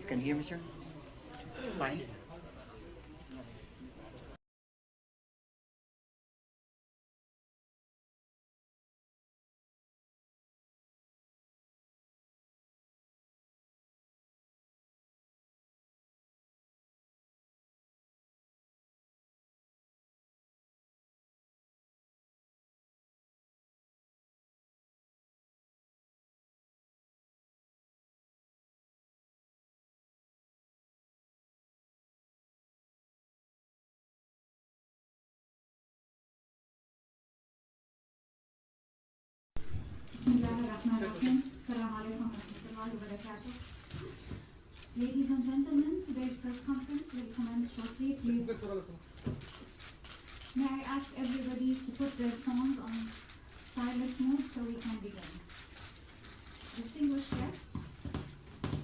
You can hear me, sir? It's fine. بسم الله الرحمن الرحيم. السلام عليكم ورحمة الله وبركاته. Ladies and gentlemen, today's press conference will commence shortly. Please, may I ask everybody to put their phones on silent mode so we can begin. Distinguished guests,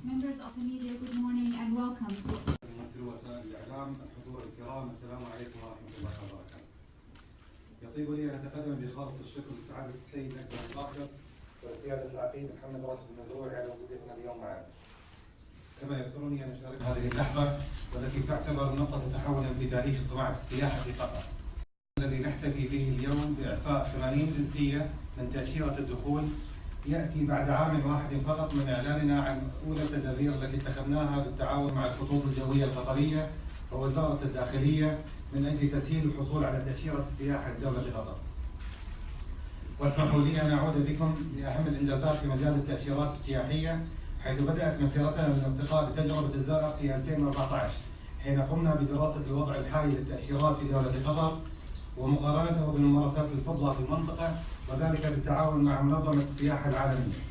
members of the media, good morning and welcome to ممثل وسائل الإعلام، الحضور الكرام، السلام عليكم ورحمة الله وبركاته. يطيب لي أن أتقدم بخالص الشكر لسعادة السيد أكبر القاسم وسيادة العقيد محمد راشد المزروعي على وجودتنا اليوم معنا. كما يسرني أن أشارك هذه اللحظة والتي تعتبر نقطة تحول في تاريخ صناعة السياحة في قطر. الذي نحتفي به اليوم بإعفاء 80 جنسية من تأشيرة الدخول يأتي بعد عام واحد فقط من إعلاننا عن أولى التدابير التي اتخذناها بالتعاون مع الخطوط الجوية القطرية ووزارة الداخلية من أجل تسهيل الحصول على تأشيرة السياحة لدولة قطر. واسمحوا لي أن أعود بكم لأهم الإنجازات في مجال التأشيرات السياحية، حيث بدأت مسيرتنا للارتقاء بتجربة الزائر في 2014 حين قمنا بدراسة الوضع الحالي للتأشيرات في دولة قطر ومقارنته بالممارسات الفضلى في المنطقة، وذلك بالتعاون مع منظمة السياحة العالمية.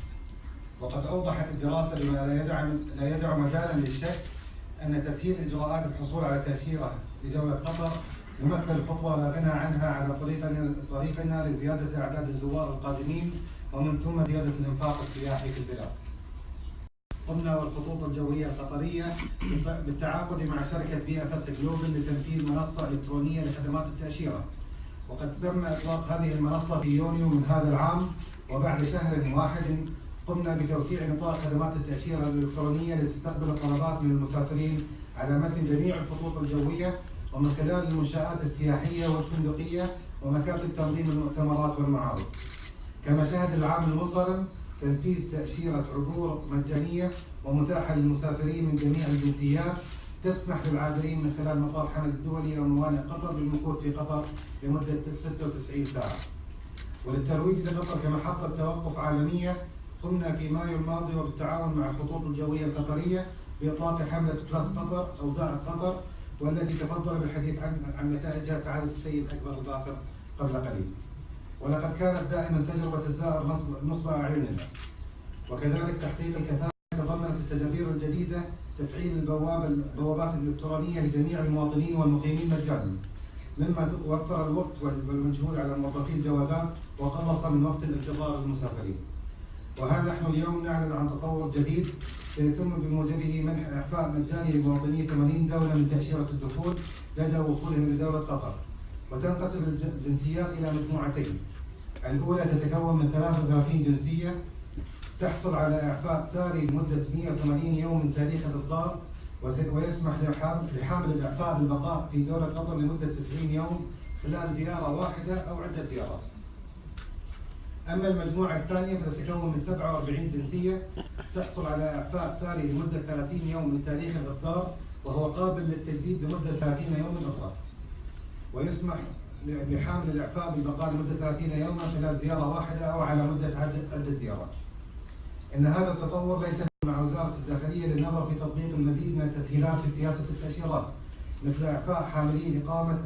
وقد أوضحت الدراسة بما لا يدع مجالا للشك أن تسهيل إجراءات الحصول على تأشيرة لدولة قطر يمثل خطوة لا غنى عنها على طريقنا لزيادة أعداد الزوار القادمين ومن ثم زيادة الإنفاق السياحي في البلاد. قمنا والخطوط الجوية القطرية بالتعاقد مع شركة BFS جلوبال لتنفيذ منصة إلكترونية لخدمات التأشيرة، وقد تم إطلاق هذه المنصة في يونيو من هذا العام، وبعد شهر واحد قمنا بتوسيع نطاق خدمات التأشيرة الإلكترونية لتستقبل الطلبات من المسافرين على متن جميع الخطوط الجوية ومن خلال المنشآت السياحية والفندقية ومكاتب تنظيم المؤتمرات والمعارض. كما شهد العام المنصرم تنفيذ تأشيرة عبور مجانية ومتاحة للمسافرين من جميع الجنسيات تسمح للعابرين من خلال مطار حمد الدولي أو موانئ قطر بالمكوث في قطر لمدة 96 ساعة. وللترويج لقطر كمحطة توقف عالمية قمنا في مايو الماضي وبالتعاون مع الخطوط الجوية القطرية بإطلاق حملة بلس قطر أو زائد قطر، والتي تفضل بالحديث عن نتائجها سعادة السيد أكبر الباقر قبل قليل. ولقد كانت دائما تجربة الزائر نصب أعيننا، وكذلك تحقيق الكفاءة تضمنت التدابير الجديدة تفعيل البوابات الإلكترونية لجميع المواطنين والمقيمين مجانا، مما وفر الوقت والمجهود على موظفي الجوازات وقلص من وقت الانتظار للمسافرين. وها نحن اليوم نعلن عن تطور جديد سيتم بموجبه منح إعفاء مجاني لمواطني 80 دولة من تأشيرة الدخول لدى وصولهم لدولة قطر، وتنقسم الجنسيات إلى مجموعتين. الأولى تتكون من 33 جنسية تحصل على إعفاء ساري لمدة 180 يوم من تاريخ الإصدار، ويسمح لحامل الإعفاء بالبقاء في دولة قطر لمدة 90 يوم خلال زيارة واحدة أو عدة زيارات. أما المجموعة الثانية فتتكون من 47 جنسية تحصل على إعفاء ساري لمدة 30 يوم من تاريخ الإصدار، وهو قابل للتجديد لمدة 30 يوما أخرى، ويسمح لحامل الإعفاء بالبقاء لمدة 30 يوما خلال زيارة واحدة أو على مدة عدة زيارات. إن هذا التطور ليس مع وزارة الداخلية للنظر في تطبيق المزيد من التسهيلات في سياسة التأشيرات، مثل إعفاء حاملي إقامة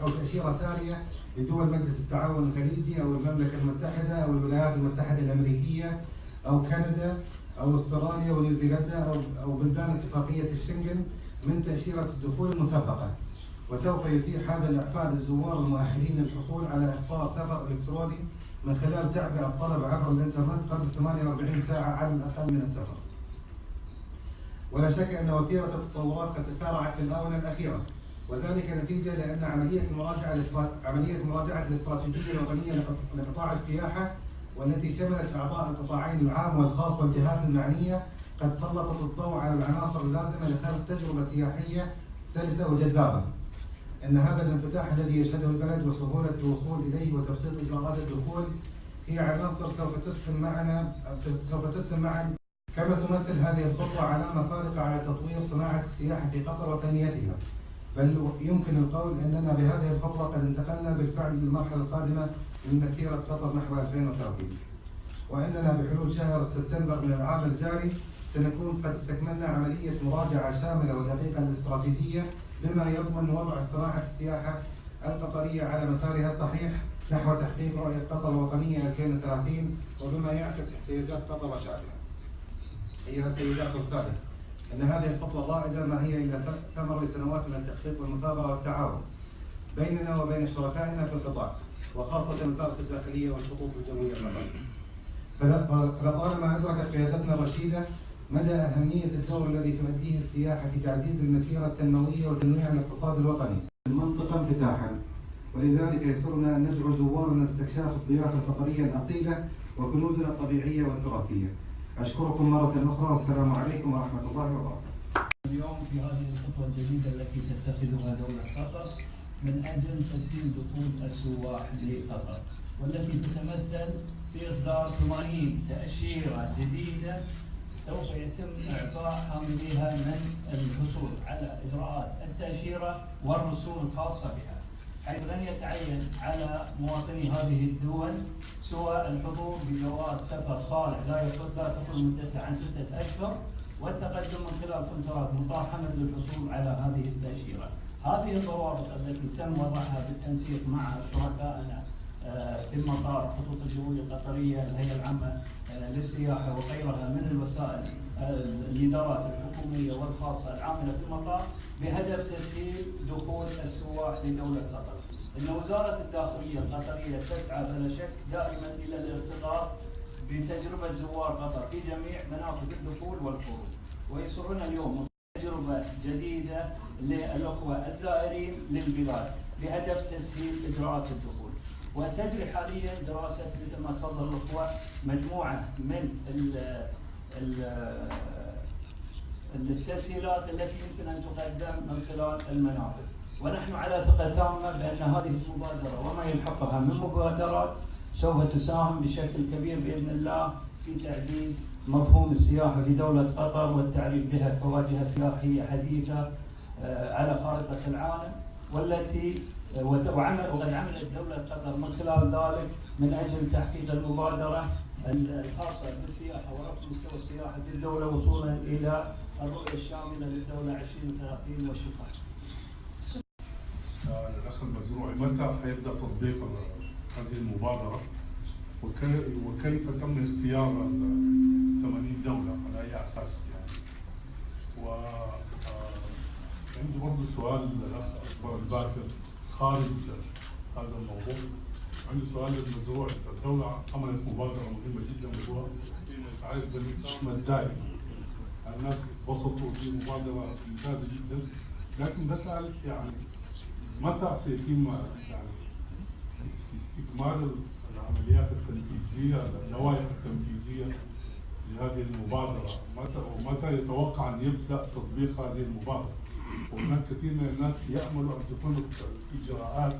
أو تأشيرة سارية لدول مجلس التعاون الخليجي أو المملكة المتحدة أو الولايات المتحدة الأمريكية أو كندا أو أستراليا ونيوزيلندا أو بلدان اتفاقية الشنغن من تأشيرة الدخول المسبقة. وسوف يتيح هذا الإعفاء للزوار المؤهلين للحصول على إخطار سفر إلكتروني من خلال تعبئة الطلب عبر الإنترنت قبل 48 ساعة على الأقل من السفر. ولا شك أن وتيرة التطورات قد تسارعت في الآونة الأخيرة، وذلك نتيجة لأن عملية مراجعة الاستراتيجية الوطنية لقطاع السياحة، والتي شملت أعضاء القطاعين العام والخاص والجهات المعنية، قد سلطت الضوء على العناصر اللازمة لخلق تجربة سياحية سلسة وجذابة. إن هذا الانفتاح الذي يشهده البلد وسهولة الوصول إليه وتبسيط إجراءات الدخول هي عناصر سوف تسهم معا، كما تمثل هذه الخطوة علامة فارقة على تطوير صناعة السياحة في قطر وتنميتها. بل يمكن القول أننا بهذه الخطوة قد انتقلنا بالفعل للمرحلة القادمة من مسيرة قطر نحو 2030، وأننا بحلول شهر سبتمبر من العام الجاري سنكون قد استكملنا عملية مراجعة شاملة ودقيقة للاستراتيجية بما يضمن وضع صناعة السياحة القطرية على مسارها الصحيح نحو تحقيق رؤية قطر الوطنية 2030 وبما يعكس احتياجات قطر وشعبها. أيها السيدات والسادة، إن هذه الخطوة الرائدة ما هي إلا ثمر لسنوات من التخطيط والمثابرة والتعاون بيننا وبين شركائنا في القطاع، وخاصة وزارة الداخلية والخطوط الجوية القطرية. فلطالما أدركت قيادتنا الرشيدة مدى أهمية الدور الذي تؤديه السياحة في تعزيز المسيرة التنموية وتنويع الاقتصاد الوطني المنطقة انفتاحا، ولذلك يسرنا أن ندعو زوارنا لاستكشاف الضيافة القطرية الأصيلة وكنوزنا الطبيعية والتراثية. أشكركم مرة أخرى والسلام عليكم ورحمة الله وبركاته. اليوم في هذه الخطوة الجديدة التي تتخذها دولة قطر من أجل تسهيل دخول السواح لقطر، والتي تتمثل في إصدار 80 تأشيرة جديدة سوف يتم إعفاء حامليها من الحصول على إجراءات التأشيرة والرسوم الخاصة بها، حيث لن يتعين على مواطني هذه الدول سوى الحضور بجواز سفر صالح لا تقل مدته عن 6 أشهر، والتقدم من خلال كونترات مطار حمل للحصول على هذه التأشيرة. هذه الضوابط التي تم وضعها بالتنسيق مع شركائنا في المطار، الخطوط الجوية القطرية، الهيئة العامة للسياحة وغيرها من الوسائل الإدارات الحكومية والخاصة العاملة في المطار، بهدف تسهيل دخول السواح لدولة قطر. إن وزارة الداخلية القطرية تسعى بلا شك دائما إلى الارتقاء بتجربة زوار قطر في جميع منافذ الدخول والخروج، ويسرنا اليوم تجربة جديدة للأخوة الزائرين للبلاد بهدف تسهيل إجراءات الدخول. وتجري حاليا دراسة مثل ما تفضل الأخوة مجموعة من التسهيلات التي يمكن أن تقدم من خلال المنافذ، ونحن على ثقة تامة بأن هذه المبادرة وما يلحقها من مبادرات سوف تساهم بشكل كبير بإذن الله في تعزيز مفهوم السياحة في دولة قطر والتعريف بها كواجهة سياحية حديثة على خارطة العالم، والتي وقد عملت دولة قطر من خلال ذلك من أجل تحقيق المبادرة الخاصة بالسياحة ورفع مستوى السياحة في الدولة وصولا إلى الرؤية الشاملة للدولة 2030 والشفاء. الأخ المزروعي، متى حيبدأ تطبيق هذه المبادرة وكيف تم اختيار 80 دولة على أي أساس يعني؟ وعندي برضه سؤال للأخ أكبر الباكر خارج هذا الموضوع. عندي سؤال للمزروع. الدولة عملت مبادرة مهمة جدا وهو إسعاد بالنقل الدائم. الناس اتبسطوا في مبادرة ممتازة جدا، لكن بسأل يعني متى سيتم يعني استكمال العمليات التنفيذية، النواحي التنفيذية لهذه المبادرة؟ ومتى يتوقع أن يبدأ تطبيق هذه المبادرة؟ وهناك كثير من الناس يأملوا أن تكون إجراءات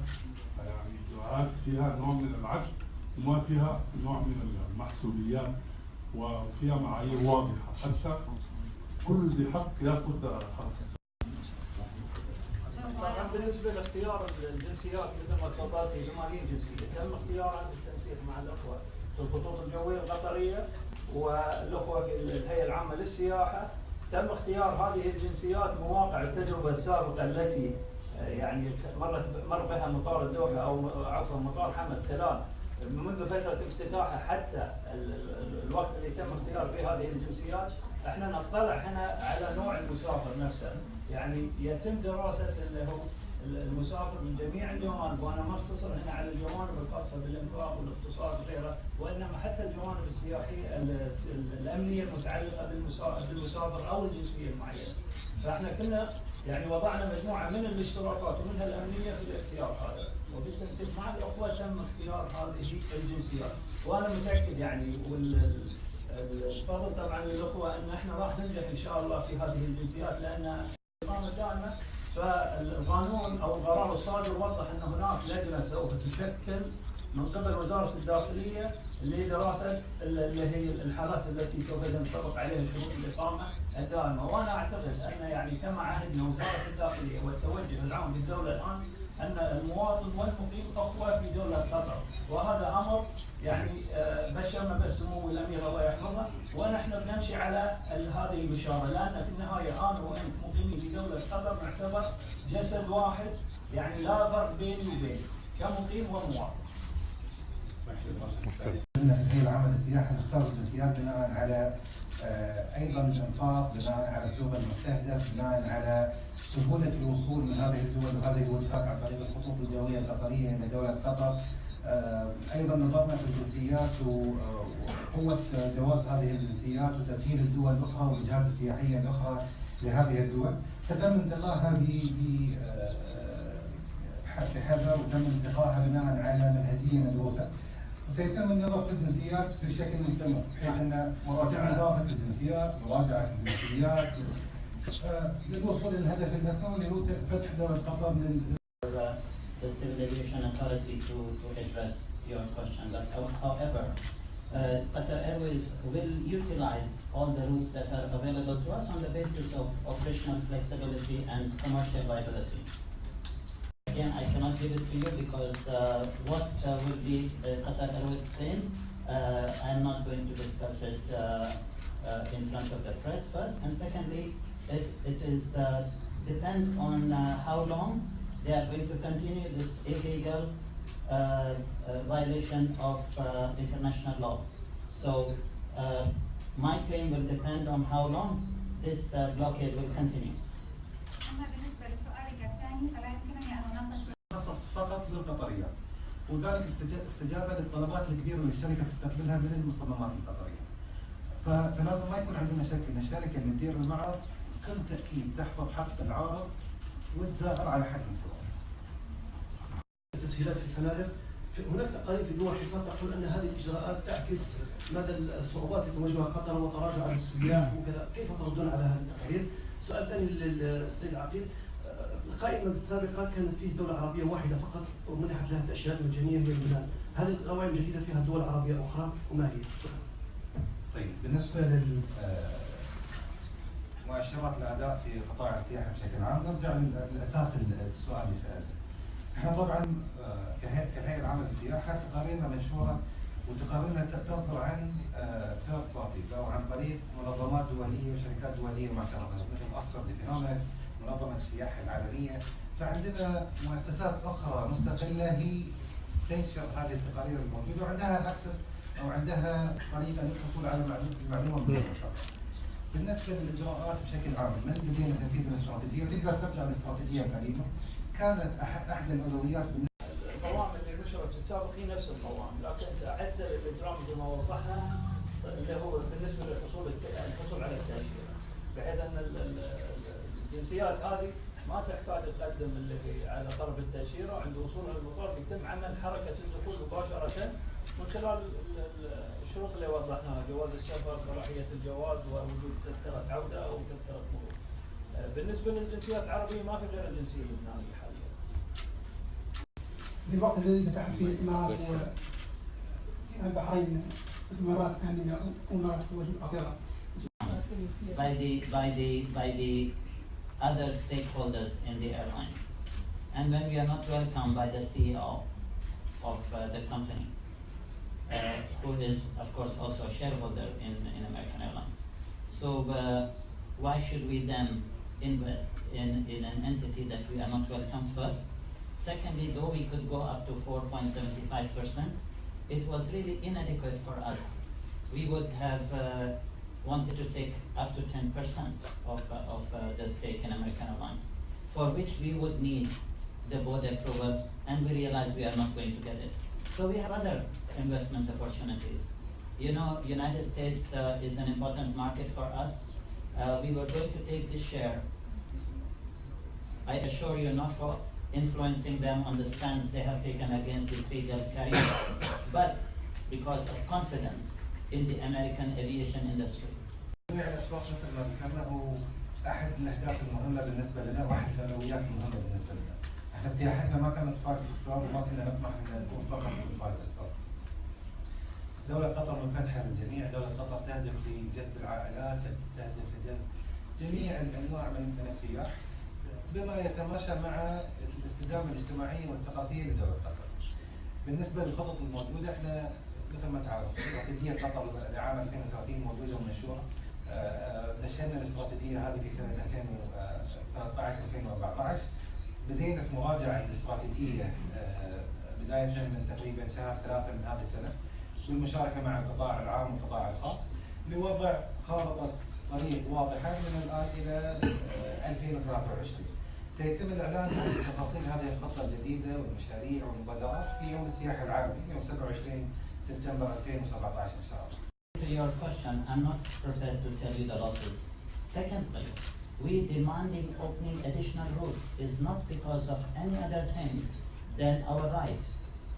فيها نوع من العدل وما فيها نوع من المحسوبيات، وفيها معايير واضحة حتى كل ذي حق ياخذ حقه. طبعا بالنسبه لاختيار الجنسيات مثل ما تفضلت 80 جنسيه تم اختيارها بالتنسيق مع الاخوه في الخطوط الجويه القطريه والاخوه في الهيئه العامه للسياحه. تم اختيار هذه الجنسيات مواقع التجربه السابقه التي يعني مر بها مطار الدوحه او عفوا مطار حمد خلال منذ فتره افتتاحه حتى الوقت اللي تم اختيار فيه هذه الجنسيات. احنا نطلع هنا على نوع المسافر نفسه، يعني يتم دراسه المسافر من جميع الجوانب، وانا ما اختصر هنا على الجوانب الخاصه بالانفاق والاقتصاد وغيرها، وانما حتى الجوانب السياحيه الامنيه المتعلقه بالمسافر او الجنسيه المعينه. فاحنا كنا يعني وضعنا مجموعه من الاشتراكات ومنها الامنيه في الاختيار هذا، وبالتنسيق مع الاخوه تم اختيار هذه الجنسيات. وانا متاكد يعني الفضل طبعا للاخوه ان احنا راح ننجح ان شاء الله في هذه الجنسيات، لان الاقامه دائمه، فالقانون او القرار الصادر وضح ان هناك لجنه سوف تشكل من قبل وزاره الداخليه لدراسه اللي هي الحالات التي سوف ينطبق عليها شروط الاقامه الدائمه، وانا اعتقد ان يعني كما عهدنا وزاره الداخليه والتوجه العام للدوله الان ان المواطن والمقيم اخوه في دوله قطر، وهذا امر يعني بشرنا به سمو الامير الله يحفظه، ونحن بنمشي على هذه البشاره، لان في النهايه انا وانت مقيمين في دوله قطر نعتبر جسد واحد، يعني لا فرق بيني وبينك كمقيم ومواطن. هي العمل السياحي نختار الجنسيات بناء على ايضا الانفاق، بناء على السوق المستهدف، بناء على سهوله الوصول من هذه الدول وهذه الوجهات عن طريق الخطوط الجويه القطريه الى دوله قطر. ايضا نظرنا في الجنسيات وقوه جواز هذه الجنسيات وتسهيل الدول الاخرى والوجهات السياحيه الاخرى لهذه الدول، فتم انتقائها بحذر وتم انتقائها بناء على منهجيه مدروسه. وسيتم النظر في الجنسيات بشكل مستمر، بحيث ان مراجعه اضافه الجنسيات، مراجعه الجنسيات للوصول للهدف الاسمى اللي هو فتح دوله قطر the Civil Aviation Authority to address your question. But however, Qatar Airways will utilize all the routes that are available to us on the basis of operational flexibility and commercial viability. Again, I cannot give it to you because what will be Qatar Airways claim, I'm not going to discuss it in front of the press first. And secondly, it is depend on how long they are going to continue this illegal violation of international law. So my claim will depend on how long this blockade will continue. خصص فقط للقطريات، وذلك استجابه للطلبات الكبيره اللي الشركه تستقبلها من المصممات القطريه. فلازم ما يكون عندنا شك ان الشركه اللي تدير المعرض بكل تاكيد تحفظ حق العارض والزائر على حد سواء. التسهيلات في الفنادق، هناك تقارير في دول حصار تقول ان هذه الاجراءات تعكس مدى الصعوبات التي تواجهها قطر وتراجع السياح وكذا، كيف تردون على هذه التقارير؟ سؤال ثاني للسيد العقيد، القائمه السابقه كانت فيه دوله عربيه واحده فقط ومنحت لها تاشيرات مجانيه هي لبنان، هذه القوائم الجديده فيها دول عربيه اخرى وما هي؟ شكرا. طيب بالنسبه مؤشرات الاداء في قطاع السياحه بشكل عام، نرجع لاساس السؤال اللي سالته. احنا طبعا كهيئه العمل السياحه تقاريرنا منشوره وتقاريرنا تصدر عن ثيرد بارتيز او عن طريق منظمات دوليه وشركات دوليه معترفه مثل اوكسفورد ايكونومكس، منظمه السياحه العالميه، فعندنا مؤسسات اخرى مستقله هي تنشر هذه التقارير الموجوده وعندها اكسس او عندها طريقه للحصول على المعلومه مباشره. بالنسبه للاجراءات بشكل عام، من بدينا تنفيذ الاستراتيجيه وتقدر ترجع للاستراتيجيه القديمه، كانت احد الاولويات القوائم اللي نشرت في السابق هي نفس القوائم، لكن عدل الاجرام زي ما وضحنا اللي هو بالنسبه للحصول على التاشيره، بحيث ان الجنسيات هذه ما تحتاج تقدم اللي هي على طلب التاشيره، عند وصولها للمطار يتم عمل حركه الدخول مباشره من خلال الشروط اللي وضحناها، جواز السفر، صلاحيه الجواز، ووجود تذكره عوده او تذكره مرور. بالنسبه للجنسيات العربيه ما في غير الجنسيه اللبنانيه حاليا. في الوقت الذي فتحت فيه الامارات والبحرين استثمارات امنه وامارات اخرى. By the other stakeholders in the airline, and when we are not welcomed by the CEO of the company, who is of course also a shareholder in American Airlines. So why should we then invest in an entity that we are not welcome first? Secondly, though we could go up to 4.75%, it was really inadequate for us. We would have wanted to take up to 10% of the stake in American Airlines, for which we would need the board approval, and we realize we are not going to get it. So we have other investment opportunities. You know, United States is an important market for us. We were going to take this share. I assure you, not for influencing them on the stance they have taken against the three Gulf carriers, but because of confidence in the American aviation industry. جميع الاسواق مثل ما ذكرنا هو احد الاهداف المهمه بالنسبه لنا واحد الاولويات المهمه بالنسبه لنا. احنا سياحتنا ما كانت 5 ستار وما كنا نطمح ان نكون فقط في 5 ستار. دولة قطر منفتحه للجميع، دولة قطر تهدف لجذب العائلات، تهدف لجذب جميع الانواع من السياح بما يتماشى مع الاستدامه الاجتماعيه والثقافيه لدولة قطر. بالنسبه للخطط الموجوده احنا مثل ما تعرف استراتيجيه قطر لعام 2030 موجوده ومنشوره. دشنا الاستراتيجيه هذه في سنه 2013 2014. بدينا في مراجعه الاستراتيجيه بدايه من تقريبا شهر 3 من هذه السنه بالمشاركه مع القطاع العام والقطاع الخاص لوضع خارطه طريق واضحه من الان الى 2023. سيتم الاعلان عن تفاصيل هذه الخطه الجديده والمشاريع والمبادرات في يوم السياحه العالمي يوم 27 سبتمبر 2017 ان شاء الله. To your question, I'm not prepared to tell you the losses. Secondly, we demanding opening additional routes is not because of any other thing than our right,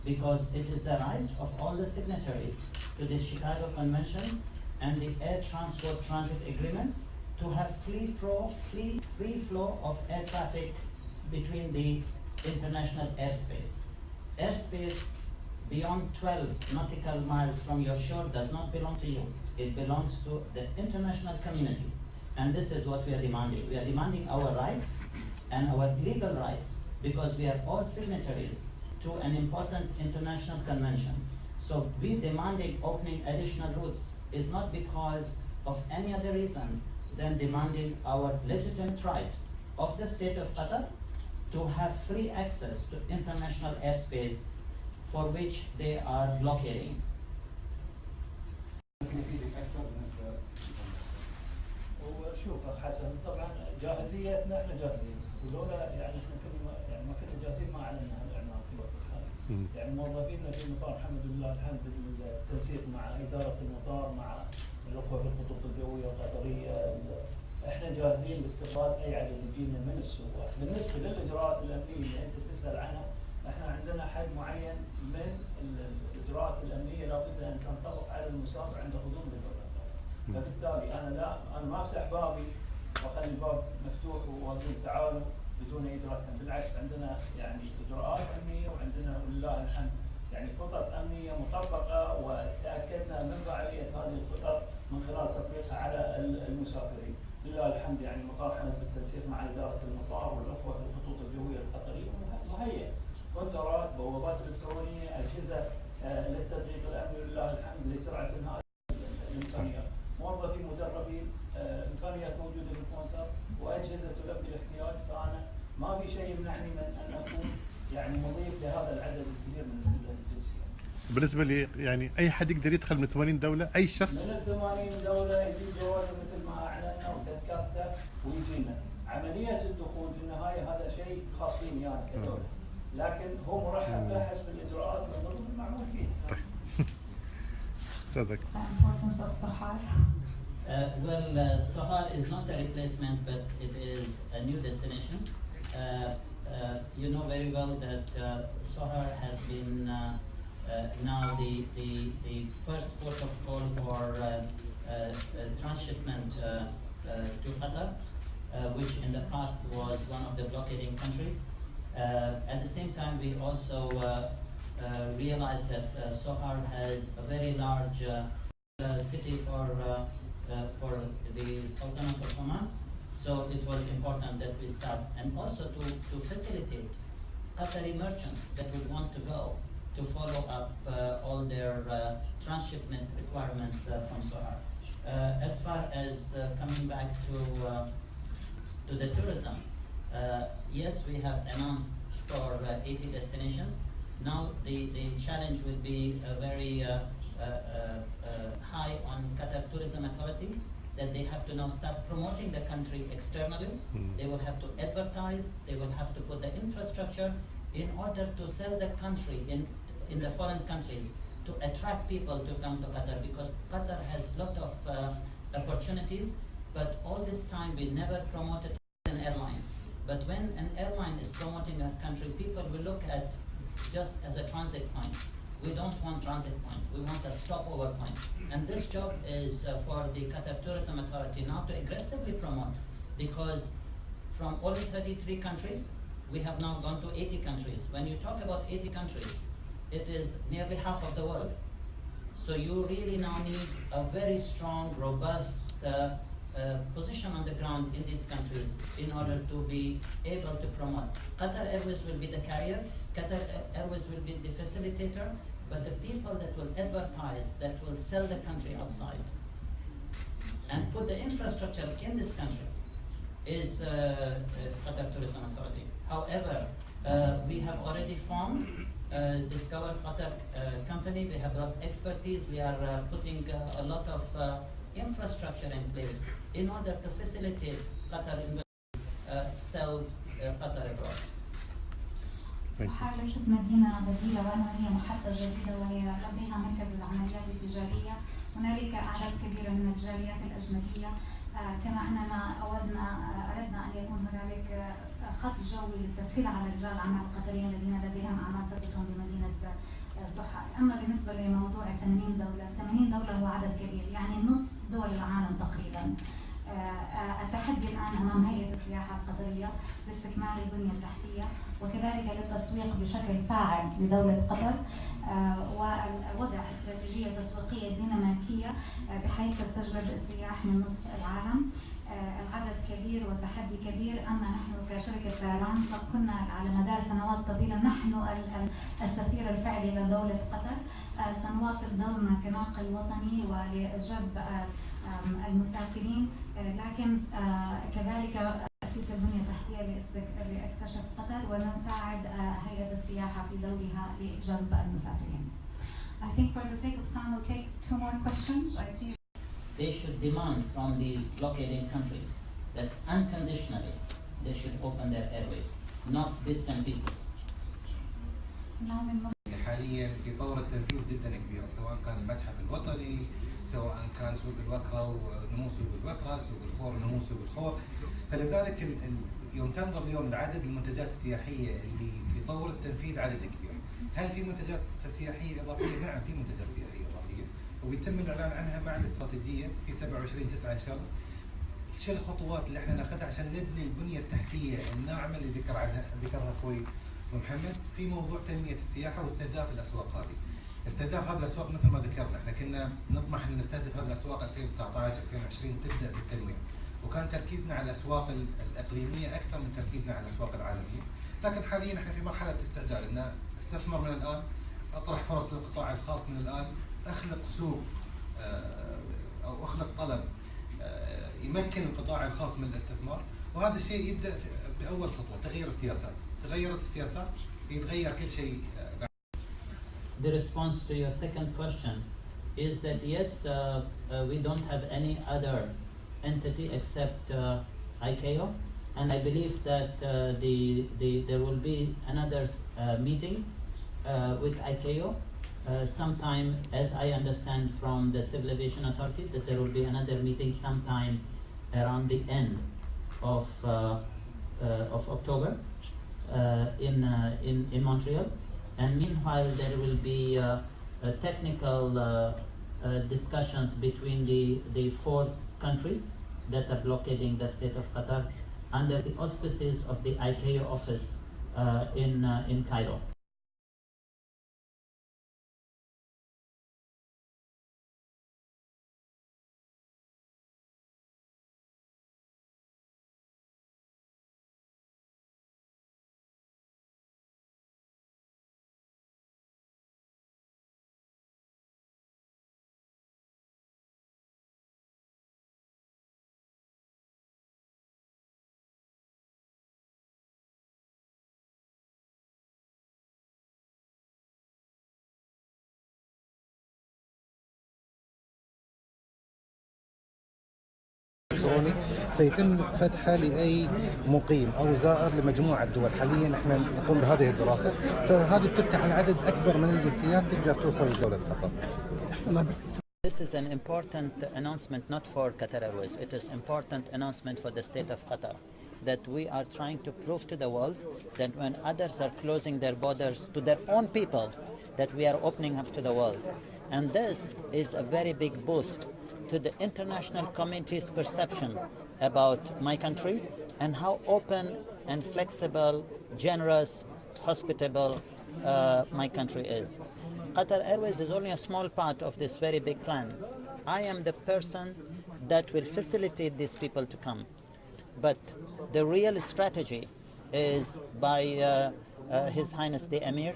because it is the right of all the signatories to the Chicago Convention and the air transport transit agreements to have free flow of air traffic between the international airspace. Airspace beyond 12 nautical miles from your shore does not belong to you. It belongs to the international community. And this is what we are demanding. We are demanding our rights and our legal rights because we are all signatories to an important international convention. So we demanding opening additional routes is not because of any other reason than demanding our legitimate right of the state of Qatar to have free access to international airspace for which they are blockading. وشوف حسن طبعا جاهزيتنا احنا جاهزين ولولا يعني احنا كنا يعني ما كنا جاهزين ما اعلنا عن الاعلان في الوقت الحالي. يعني موظفينا في المطار الحمد لله الحمد بالتنسيق مع اداره المطار مع الاخوه في الخطوط الجويه والقطريه احنا جاهزين لاستقبال اي عدد يجينا من السواح. بالنسبه للاجراءات الامنيه اللي انت تسال عنها احنا عندنا حد معين من الاجراءات الامنيه لابد ان تنطبق على المسافر عند قدوم لدولة. فبالتالي انا ما افتح بابي واخلي الباب مفتوح واقول تعالوا بدون اي اجراءات. بالعكس عندنا يعني اجراءات امنيه وعندنا ولله الحمد يعني خطط امنيه مطبقه وتاكدنا من فعاليه هذه الخطط من خلال تطبيقها على المسافرين. لله الحمد يعني المطار حدث بالتنسيق مع اداره المطار والاخوه في الخطوط الجويه القطريه مهيئ كونترات بوابات الكترونيه اجهزه للتدقيق الامني لله الحمد لسرعه انهاء الامكانيات. موظفين مدربين امكانيات موجوده في الكونتر واجهزه تلبي الاحتياج. فانا ما في شيء يمنعني من ان اكون يعني مضيف لهذا العدد الكبير من الجنسيات. بالنسبه لي يعني اي حد يقدر يدخل من 80 دوله اي شخص من 80 دوله يجيب جوازه مثل ما اعلنا وتذكرته ويجينا. عمليه الدخول في النهايه هذا شيء خاص فيني انا كدوله. لكن هو مرحب له حسب الاجراءات والظروف المعمول فيها. صدق. Importance of Sahar. Sahar is not a replacement, but it is a new destination. You know very well that Sahar has been now the first port of call for transshipment to Qatar, which in the past was one of the blockading countries. At the same time, we also realized that Sahar has a very large city for the Sultanate of Oman, so it was important that we start, and also to facilitate Qatari merchants that would want to go to follow up all their transshipment requirements from Sahar. As far as coming back to the tourism, yes, we have announced for 80 destinations. Now the challenge will be very high on Qatar Tourism Authority, that they have to now start promoting the country externally. They will have to advertise, they will have to put the infrastructure in order to sell the country in the foreign countries to attract people to come to Qatar, because Qatar has a lot of opportunities, but all this time we never promoted an airline. But when an airline is promoting a country, people will look at just as a transit point. We don't want transit point. We want a stopover point. And this job is for the Qatar Tourism Authority now to aggressively promote, because from only 33 countries, we have now gone to 80 countries. When you talk about 80 countries, it is nearly half of the world. So you really now need a very strong, robust position on the ground in these countries in order to be able to promote. Qatar Airways will be the carrier, Qatar Airways will be the facilitator, but the people that will advertise, that will sell the country outside and put the infrastructure in this country is Qatar Tourism Authority. However, we have already formed Discover Qatar company. We have brought expertise. We are putting a lot of infrastructure in place in order to facilitate Qatar sell Qatar abroad. الصحة ليست مدينة بديلة وإنما هي محطة جديدة وهي لديها مركز العمليات التجارية. هنالك أعداد كبيرة من الجاليات الأجنبية، كما أننا أردنا أن يكون هنالك خط جوي للتسهيل على رجال الأعمال القطريين الذين لديهم أعمال تربطهم بمدينة صحة. أما بالنسبة لموضوع 80 دولة، 80 دولة هو عدد كبير، يعني نصف دول العالم تقريبا. التحدي الآن أمام هيئة السياحة القطرية لاستكمال البنية التحتية وكذلك للتسويق بشكل فاعل لدولة قطر ووضع استراتيجية تسويقية ديناميكية بحيث تستجلب السياح من نصف العالم. العدد كبير والتحدي كبير، أما نحن كشركة طيران كنا على مدار سنوات طويلة نحن السفير الفعلي لدولة قطر. سنواصل دورنا كناقل وطني ولجذب المسافرين، لكن كذلك تأسيس البنية التحتية لاكتشاف قطر ونساعد هيئة السياحة في دورها لجذب المسافرين. I think for the sake of time we'll take 2 more questions. I see. They should demand from these blockading countries that unconditionally they should open their airways, not bits and pieces. حاليا في طور التنفيذ جدا كبير، سواء كان المتحف الوطني، سواء كان سوق الوكرة ونمو سوق الوكرة، سوق الخور ونمو سوق الخور. فلذلك يوم تنظر اليوم لعدد المنتجات السياحية اللي في طور التنفيذ عدد كبير. هل في منتجات سياحية إضافية؟ نعم في منتجات سياحية إضافية، وبيتم الإعلان عنها مع الاستراتيجية في 27/9 إن شاء الله. شو الخطوات اللي احنا ناخذها عشان نبني البنية التحتية الناعمة اللي ذكرها أخوي محمد في موضوع تنمية السياحة واستهداف الأسواق هذه. استهداف هذه الأسواق مثل ما ذكرنا، احنا كنا نطمح ان نستهدف هذه الأسواق 2019 2020 تبدأ بالتنمية، وكان تركيزنا على الأسواق الإقليمية أكثر من تركيزنا على الأسواق العالمية. لكن حاليا احنا في مرحلة استعجال، ان استثمر من الآن، أطرح فرص للقطاع الخاص من الآن، أخلق سوق أو أخلق طلب يمكن القطاع الخاص من الاستثمار، وهذا الشيء يبدأ بأول خطوة تغيير السياسات. تغيرت السياسات يتغير كل شيء. The response to your second question is that yes, we don't have any other entity except ICAO, and I believe that there will be another meeting with ICAO sometime, as I understand from the Civil Aviation Authority, that there will be another meeting sometime around the end of October in Montreal. And meanwhile, there will be technical discussions between the 4 countries that are blockading the state of Qatar under the auspices of the ICAO office in Cairo. سيتم فتحها لأي مقيم أو زائر لمجموعة دول. حاليا احنا نقوم بهذه الدراسة، فهذه بتفتح العدد أكبر من الجنسيات تقدر توصل لدولة قطر. This is an important announcement not for Qatar Airways. It is important announcement for the state of Qatar that we are trying to prove to the world that when others are closing their borders to their own people, that we are opening up to the world. And this is a very big boost to the international community's perception about my country and how open and flexible, generous, hospitable my country is. Qatar Airways is only a small part of this very big plan. I am the person that will facilitate these people to come. But the real strategy is by His Highness the Emir,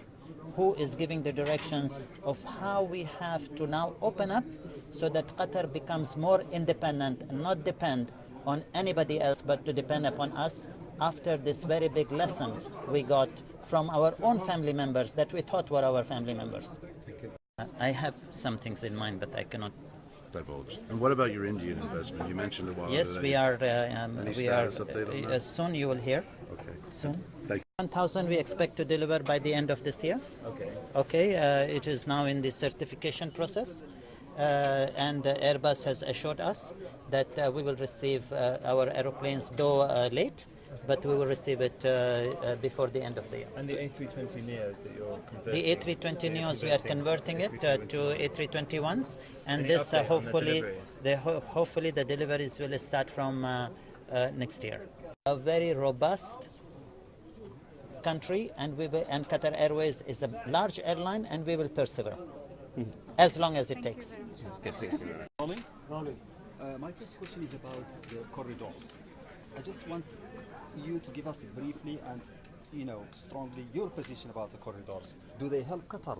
who is giving the directions of how we have to now open up so that Qatar becomes more independent and not depend on anybody else, but to depend upon us after this very big lesson we got from our own family members that we thought were our family members. I have some things in mind, but I cannot divulge. And what about your Indian investment? You mentioned a while ago. Yes, we are. Any status update on that? Soon you will hear. Okay. Soon. Thank you. 1,000 we expect to deliver by the end of this year. Okay. Okay. It is now in the certification process, and Airbus has assured us that we will receive our aeroplanes, though late, but we will receive it before the end of the year. And the A320neos that you're converting? The A320neos, we are converting it to A321s, and Any this update on hopefully the hopefully the deliveries will start from next year. A very robust country, and Qatar Airways is a large airline, and we will persevere as long as it takes. Rolling. My first question is about the corridors. I just want you to give us briefly and strongly your position about the corridors. Do they help Qatar?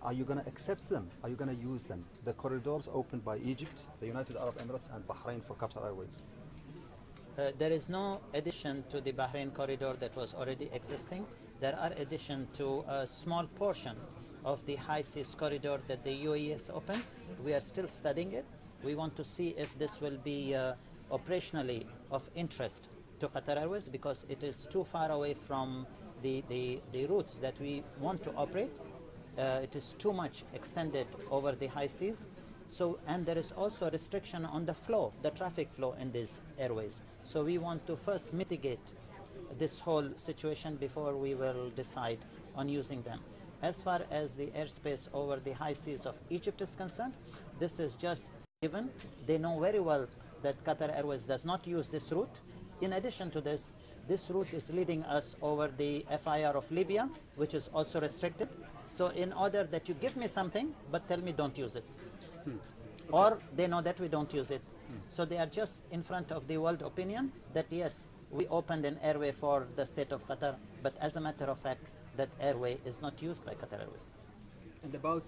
Are you going to accept them? Are you going to use them? The corridors opened by Egypt, the United Arab Emirates and Bahrain for Qatar Airways. There is no addition to the Bahrain corridor that was already existing. There are addition to a small portion of the high seas corridor that the UAE has opened. We are still studying it. We want to see if this will be operationally of interest to Qatar Airways, because it is too far away from the routes that we want to operate. It is too much extended over the high seas. So, and there is also a restriction on the flow, the traffic flow in these airways. So we want to first mitigate this whole situation before we will decide on using them. As far as the airspace over the high seas of Egypt is concerned, this is just given. They know very well that Qatar Airways does not use this route. In addition to this, this route is leading us over the FIR of Libya, which is also restricted. So in order that you give me something, but tell me don't use it. Or they know that we don't use it. So they are just in front of the world opinion that yes, we opened an airway for the state of Qatar, but as a matter of fact, that airway is not used by Qatar Airways. And about,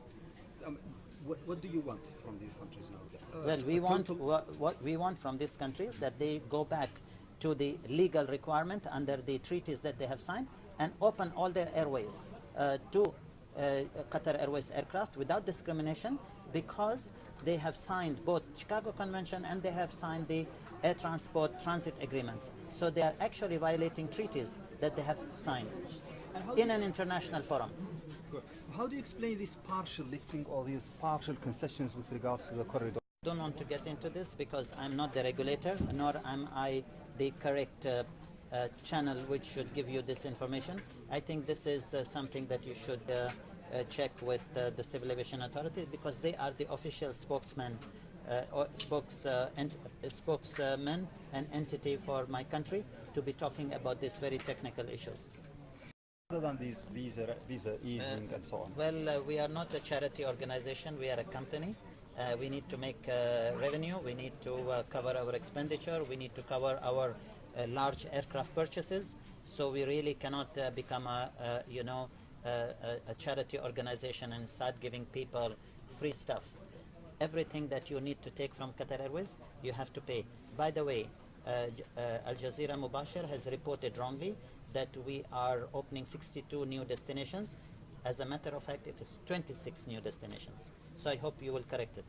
what do you want from these countries now? Well, we want what we want from these countries, that they go back to the legal requirement under the treaties that they have signed and open all their airways to Qatar Airways aircraft without discrimination, because they have signed both Chicago Convention and they have signed the air transport transit agreements. So they are actually violating treaties that they have signed in an international forum. Good. How do you explain this partial lifting or these partial concessions with regards to the corridor? I don't want to get into this because I'm not the regulator, nor am I the correct channel which should give you this information. I think this is something that you should check with the Civil Aviation Authority, because they are the official spokesman, spokesman and entity for my country to be talking about these very technical issues. Other than these visa easing and so on? Well, we are not a charity organization, we are a company. We need to make revenue, we need to cover our expenditure, we need to cover our large aircraft purchases. So we really cannot become a charity organization and start giving people free stuff. Everything that you need to take from Qatar Airways, you have to pay. By the way, Al Jazeera Mubashir has reported wrongly that we are opening 62 new destinations. As a matter of fact, it is 26 new destinations. So I hope you will correct it.